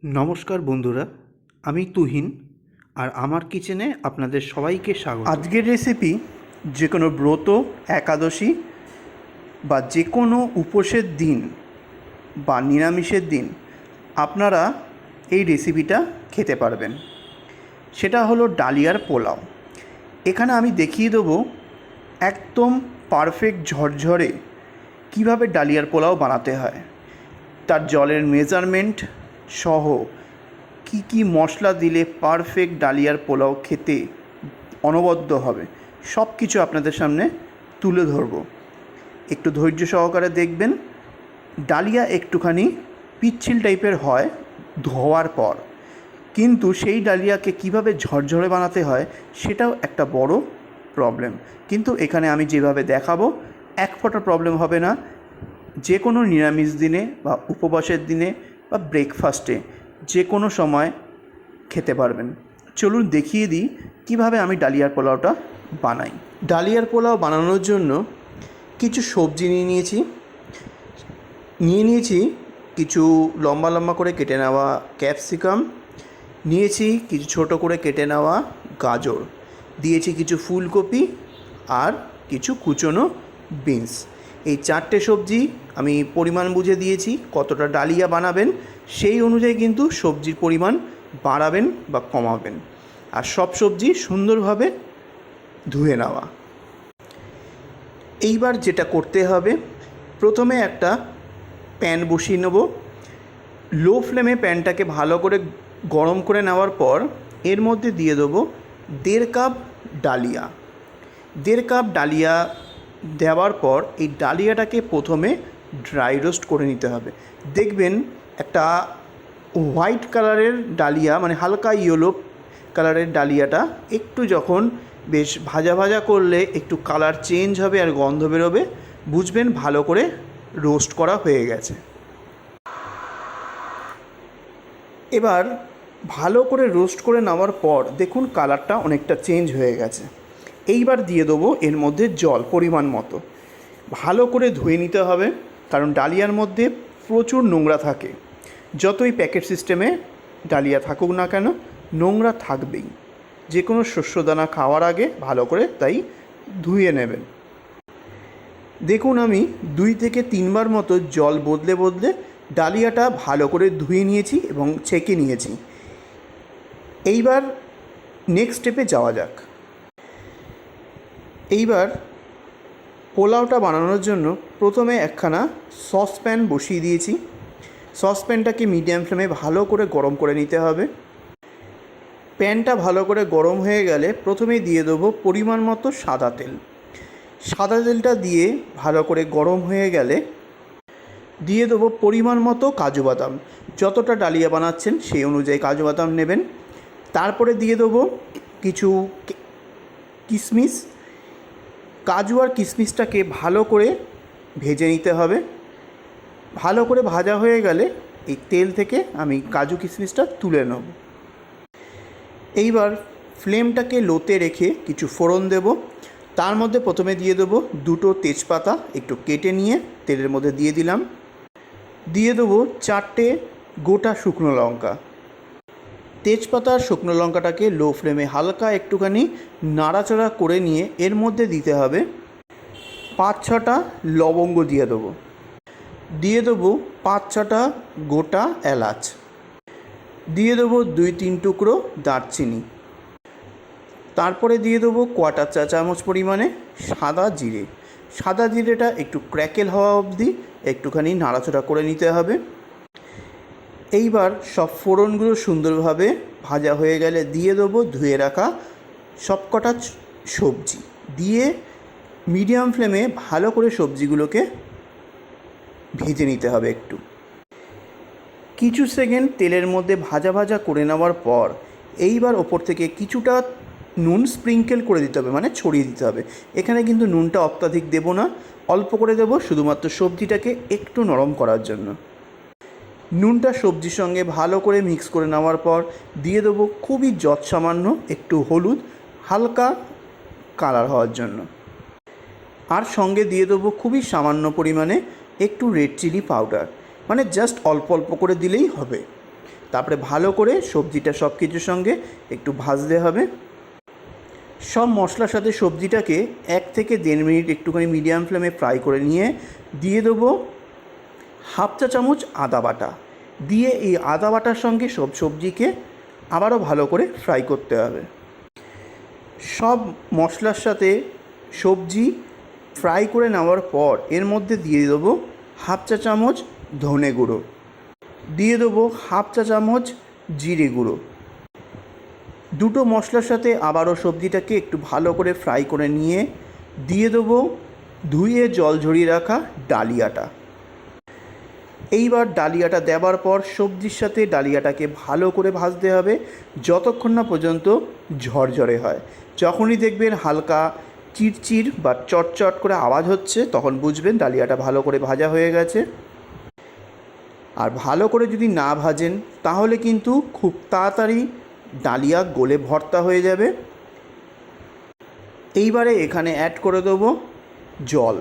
নমস্কার বন্ধুরা, আমি তুহিন আর আমার কিচেনে আপনাদের সবাইকে স্বাগত। আজকের রেসিপি যে কোনো ব্রত, একাদশী বা যে কোনো উপোসের দিন বা নিরামিষের দিন আপনারা এই রেসিপিটা খেতে পারবেন। সেটা হলো ডালিয়ার পোলাও। এখানে আমি দেখিয়ে দেবো একদম পারফেক্ট ঝরঝরে কীভাবে ডালিয়ার পোলাও বানাতে হয়, তার জলের মেজারমেন্ট সহ কি কি মশলা দিলে পারফেক্ট ডালিয়ার পোলাও খেতে অনবদ্য হবে, সব কিছু আপনাদের সামনে তুলে ধরব। একটু ধৈর্য সহকারে দেখবেন। ডালিয়া একটুখানি পিচ্ছিল টাইপের হয় ধোয়ার পর, কিন্তু সেই ডালিয়াকে কিভাবে ঝরঝরে বানাতে হয় সেটাও একটা বড় প্রবলেম। কিন্তু এখানে আমি যেভাবে দেখাবো এক ফোঁটা প্রবলেম হবে না। যে কোনো নিরামিষ দিনে বা উপবাসের দিনে বা ব্রেকফাস্টে যে কোনো সময় খেতে পারবেন। চলুন দেখিয়ে দিই কীভাবে আমি ডালিয়ার পোলাওটা বানাই। ডালিয়ার পোলাও বানানোর জন্য কিছু সবজি নিয়েছি কিছু লম্বা লম্বা করে কেটে নেওয়া ক্যাপসিকাম, নিয়েছি কিছু ছোট করে কেটে নেওয়া গাজর, দিয়েছি কিছু ফুলকপি আর কিছু কুচনো বিনস। এই চারটে সবজি আমি পরিমাণ বুঝে দিয়েছি। কতটা ডালিয়া বানাবেন সেই অনুযায়ী কিন্তু সবজির পরিমাণ বাড়াবেন বা কমাবেন। আর সব সবজি সুন্দরভাবে ধুয়ে নেওয়া। এইবার যেটা করতে হবে, প্রথমে একটা প্যান বসিয়ে নেব। লো ফ্লেমে প্যানটাকে ভালো করে গরম করে নেওয়ার পর এর মধ্যে দিয়ে দেবো 1.5 কাপ ডালিয়া। 1.5 কাপ ডালিয়া দেওয়ার পর এই ডালিয়াটাকে প্রথমে ড্রাই রোস্ট করে নিতে হবে। দেখবেন একটা হোয়াইট কালারের ডালিয়া, মানে হালকা ইয়েলো কালারের ডালিয়াটা একটু যখন বেশ ভাজা ভাজা করলে একটু কালার চেঞ্জ হবে আর গন্ধ বেরোবে, বুঝবেন ভালো করে রোস্ট করা হয়ে গেছে। এবার ভালো করে রোস্ট করে নেওয়ার পর দেখুন কালারটা অনেকটা চেঞ্জ হয়ে গেছে। এইবার দিয়ে দেবো এর মধ্যে জল পরিমাণ মতো। ভালো করে ধুয়ে নিতে হবে, কারণ ডালিয়ার মধ্যে প্রচুর নোংরা থাকে। যতই প্যাকেট সিস্টেমে ডালিয়া থাকুক না কেন, নোংরা থাকবেই। যে কোনো শস্যদানা খাওয়ার আগে ভালো করে তাই ধুয়ে নেবেন। দেখুন আমি 2 থেকে 3 বার মতো জল বদলে বদলে ডালিয়াটা ভালো করে ধুয়ে নিয়েছি এবং ছেঁকে নিয়েছি। এইবার নেক্সট স্টেপে যাওয়া যাক। এইবার পোলাওটা বানানোর জন্য প্রথমে একখানা সসপ্যান বসিয়ে দিয়েছি। সসপ্যানটাকে মিডিয়াম ফ্লেমে ভালো করে গরম করে নিতে হবে। প্যানটা ভালো করে গরম হয়ে গেলে প্রথমেই দিয়ে দেবো পরিমাণ মতো সাদা তেল। সাদা তেলটা দিয়ে ভালো করে গরম হয়ে গেলে দিয়ে দেবো পরিমাণ মতো কাজু বাদাম। যতটা ডালিয়া বানাচ্ছেন সেই অনুযায়ী কাজু বাদাম নেবেন। তারপরে দিয়ে দেবো কিছু কিশমিশ। কাজু আর কিশমিশটাকে ভালো করে ভেজে নিতে হবে। ভালো করে ভাজা হয়ে গেলে এই তেল থেকে আমি কাজু কিশমিশটা তুলে নেব। এইবার ফ্লেমটাকে লোতে রেখে কিছু ফোড়ন দেব। তার মধ্যে প্রথমে দিয়ে দেবো 2টো তেজপাতা একটু কেটে নিয়ে তেলের মধ্যে দিয়ে দিলাম। দিয়ে দেবো 4টে গোটা শুকনো লঙ্কা। তেজপাতা আর শুকনো লঙ্কাটাকে লো ফ্লেমে হালকা একটুখানি নাড়াচাড়া করে নিয়ে এর মধ্যে দিতে হবে 5-6টা লবঙ্গ দিয়ে দেবো। দিয়ে দেবো 5-6টা গোটা এলাচ। দিয়ে দেবো 2-3 টুকরো দারচিনি। তারপরে দিয়ে দেবো 1/4 চা চামচ পরিমাণে সাদা জিরে। সাদা জিরেটা একটু ক্র্যাকেল হওয়া অবধি একটুখানি নাড়াচাড়া করে নিতে হবে। এইবার সব ফোড়নগুলো সুন্দরভাবে ভাজা হয়ে গেলে দিয়ে দেবো ধুয়ে রাখা সবকটা সবজি। দিয়ে মিডিয়াম ফ্লেমে ভালো করে সবজিগুলোকে ভেজে নিতে হবে। একটু কিছু সেকেন্ড তেলের মধ্যে ভাজা ভাজা করে নেওয়ার পর এইবার ওপর থেকে কিছুটা নুন স্প্রিঙ্কেল করে দিতে হবে, মানে ছড়িয়ে দিতে হবে। এখানে কিন্তু নুনটা অত্যাধিক দেব না, অল্প করে দেব, শুধুমাত্র সবজিটাকে একটু নরম করার জন্য। নুনটা সবজির সঙ্গে ভালো করে মিক্স করে নেওয়ার পর দিয়ে দেবো খুবই যৎসামান্য একটু হলুদ, হালকা কালার হওয়ার জন্য। আর সঙ্গে দিয়ে দেবো খুবই সামান্য পরিমাণে একটু রেড চিলি পাউডার, মানে জাস্ট অল্প অল্প করে দিলেই হবে। তারপরে ভালো করে সবজিটা সব কিছুর সঙ্গে একটু ভাজতে হবে। সব মশলার সাথে সবজিটাকে 1 থেকে 1.5 মিনিট একটুখানি মিডিয়াম ফ্লেমে ফ্রাই করে নিয়ে দিয়ে দেবো হাফ চা চামচ আদা বাটা। দিয়ে এই আদা বাটার সঙ্গে সব সবজিকে আবারও ভালো করে ফ্রাই করতে হবে। সব মশলার সাথে সবজি ফ্রাই করে নেওয়ার পর এর মধ্যে দিয়ে দেবো হাফ চা চামচ ধনে গুঁড়ো, দিয়ে দেবো হাফ চা চামচ জিরে গুঁড়ো। দুটো মশলার সাথে আবারও সবজিটাকে একটু ভালো করে ফ্রাই করে নিয়ে দিয়ে দেবো ধুয়ে জল ঝরিয়ে রাখা ডালিয়াটা। এইবার ডালিয়াটা দেওয়ার পর সবজির সাথে ডালিয়াটাকে ভালো করে ভাজতে হবে যতক্ষণ না পর্যন্ত ঝরঝরে হয়। যখনই দেখবেন হালকা চিরচির বা চটচট করে আওয়াজ হচ্ছে তখন বুঝবেন ডালিয়াটা ভালো করে ভাজা হয়ে গেছে। আর ভালো করে যদি না ভাজেন তাহলে কিন্তু খুব তাড়াতাড়ি ডালিয়া গলে ভর্তা হয়ে যাবে। এইবারে এখানে অ্যাড করে দেবো জল।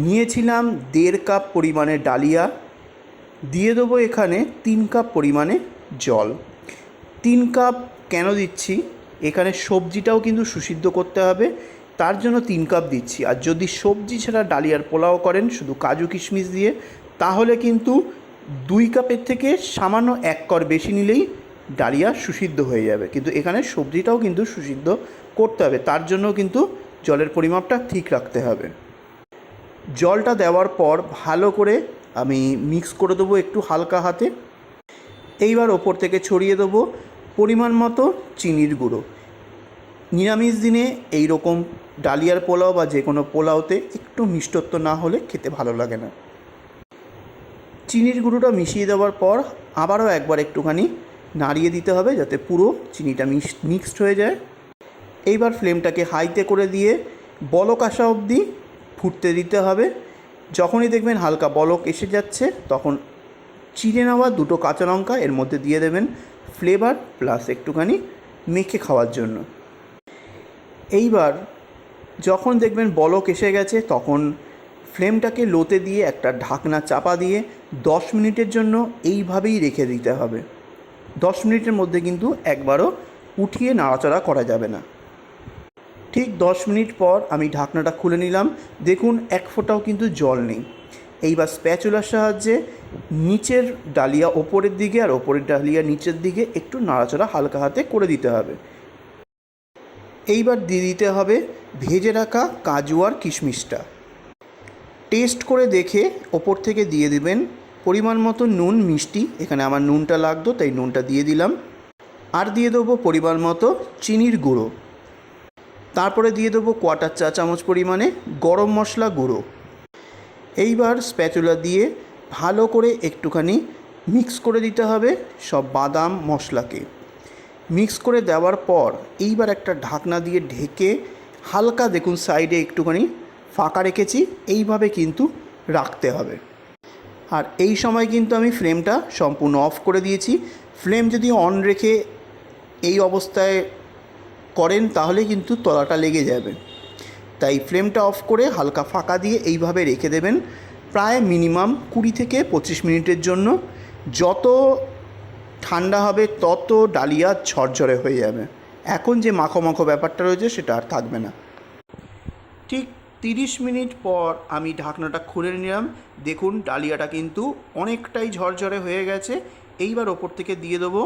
নিয়েছিলাম 1.5 কাপ পরিমাণে ডালিয়া, দিয়ে দেবো এখানে 3 কাপ পরিমাণে জল। 3 কাপ কেন দিচ্ছি, এখানে সবজিটাও কিন্তু সুসিদ্ধ করতে হবে, তার জন্য 3 কাপ দিচ্ছি। আর যদি সবজি ছাড়া ডালিয়ার পোলাও করেন শুধু কাজু কিশমিশ দিয়ে তাহলে কিন্তু 2 কাপের থেকে সামান্য 1 কর বেশি নিলেই ডালিয়া সুসিদ্ধ হয়ে যাবে। কিন্তু এখানে সবজিটাও কিন্তু সুসিদ্ধ করতে হবে, তার জন্য কিন্তু জলের পরিমাপটা ঠিক রাখতে হবে। জলটা দেওয়ার পর ভালো করে আমি মিক্স করে দেবো একটু হালকা হাতে। এইবার ওপর থেকে ছড়িয়ে দেবো পরিমাণ মতো চিনির গুঁড়ো। নিরামিষ দিনে এই রকম ডালিয়ার পোলাও বা যে কোনো পোলাওতে একটু মিষ্টত্ব না হলে খেতে ভালো লাগে না। চিনির গুঁড়োটা মিশিয়ে দেওয়ার পর আবারও একবার একটুখানি নাড়িয়ে দিতে হবে যাতে পুরো চিনিটা মিক্সড হয়ে যায়। এইবার ফ্লেমটাকে হাইতে করে দিয়ে বলক আসা অবধি ফুটতে দিতে হবে। যখনই দেখবেন হালকা বলক এসে যাচ্ছে তখন চিড়ে নেওয়া 2টো কাঁচা লঙ্কা এর মধ্যে দিয়ে দেবেন ফ্লেভার প্লাস একটুখানি মেখে খাওয়ার জন্য। এইবার যখন দেখবেন বলক এসে গেছে তখন ফ্লেমটাকে লোতে দিয়ে একটা ঢাকনা চাপা দিয়ে 10 মিনিটের জন্য এইভাবেই রেখে দিতে হবে। 10 মিনিটের মধ্যে কিন্তু একবারও উঠিয়ে নাড়াচাড়া করা যাবে না। ঠিক 10 মিনিট পর আমি ঢাকনাটা খুলে নিলাম, দেখুন 1 ফোঁটাও কিন্তু জল নেই। এইবার স্প্যাচুলার সাহায্যে নিচের ডালিয়া ওপরের দিকে আর ওপরের ডালিয়া নিচের দিকে একটু নাড়াচাড়া হালকা হাতে করে দিতে হবে। এইবার দিয়ে দিতে হবে ভেজে রাখা কাজু আর কিশমিশটা। টেস্ট করে দেখে ওপর থেকে দিয়ে দিবেন পরিমাণ মতো নুন মিষ্টি, এখানে আমার নুনটা লাগতো তাই নুনটা দিয়ে দিলাম। আর দিয়ে দেবো পরিমাণ মতো চিনির গুঁড়ো। তারপরে দিয়ে দেবো 1/4 চা চামচ পরিমাণে গরম মশলা গুঁড়ো। এইবার স্প্যাচুলা দিয়ে ভালো করে একটুখানি মিক্স করে দিতে হবে সব বাদাম মশলাকে। মিক্স করে দেওয়ার পর এইবার একটা ঢাকনা দিয়ে ঢেকে হালকা দেখুন সাইডে একটুখানি ফাঁকা রেখেছি, এইভাবে কিন্তু রাখতে হবে। আর এই সময় কিন্তু আমি ফ্লেমটা সম্পূর্ণ অফ করে দিয়েছি। ফ্লেম যদি অন রেখে এই অবস্থায় করেন তাহলে কিন্তু তলাটা লেগে যাবে, তাই ফ্লেমটা অফ করে হালকা ফাঁকা দিয়ে এইভাবে রেখে দেবেন প্রায় মিনিমাম 20 থেকে 25 মিনিটের জন্য। যত ঠান্ডা হবে তত ডালিয়া ঝরঝরে হয়ে যাবে। এখন যে মাখো মাখো ব্যাপারটা রয়েছে সেটা আর থাকবে না। ঠিক 30 মিনিট পর আমি ঢাকনাটা খুলে নিলাম, দেখুন ডালিয়াটা কিন্তু অনেকটাই ঝরঝরে হয়ে গেছে। এইবার ওপর থেকে দিয়ে দেবো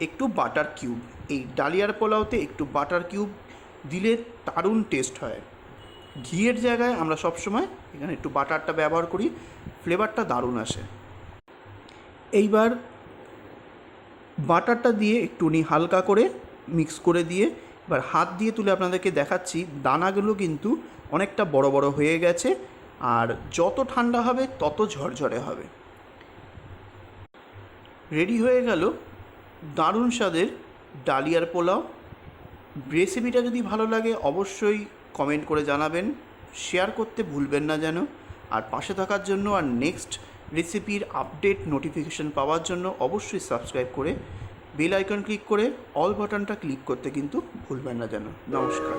একটু বাটার কিউব। এই ডালিয়ার পোলাওতে একটু বাটার কিউব দিলে দারুণ টেস্ট হয়। ঘিয়ের জায়গায় আমরা সবসময় এখানে একটু বাটারটা ব্যবহার করি, ফ্লেভারটা দারুণ আসে। এইবার বাটারটা দিয়ে একটুনি হালকা করে মিক্স করে দিয়ে এবার হাত দিয়ে তুলে আপনাদেরকে দেখাচ্ছি দানাগুলো কিন্তু অনেকটা বড় বড় হয়ে গেছে, আর যত ঠান্ডা হবে তত ঝরঝরে হবে। রেডি হয়ে গেল দারুণ স্বাদের ডালিয়ার পোলাও। রেসিপিটা যদি ভালো লাগে অবশ্যই কমেন্ট করে জানাবেন, শেয়ার করতে ভুলবেন না যেন। আর পাশে থাকার জন্য আর নেক্সট রেসিপির আপডেট নোটিফিকেশান পাওয়ার জন্য অবশ্যই সাবস্ক্রাইব করে বেল আইকন ক্লিক করে অল বাটনটা ক্লিক করতে কিন্তু ভুলবেন না যেন। নমস্কার।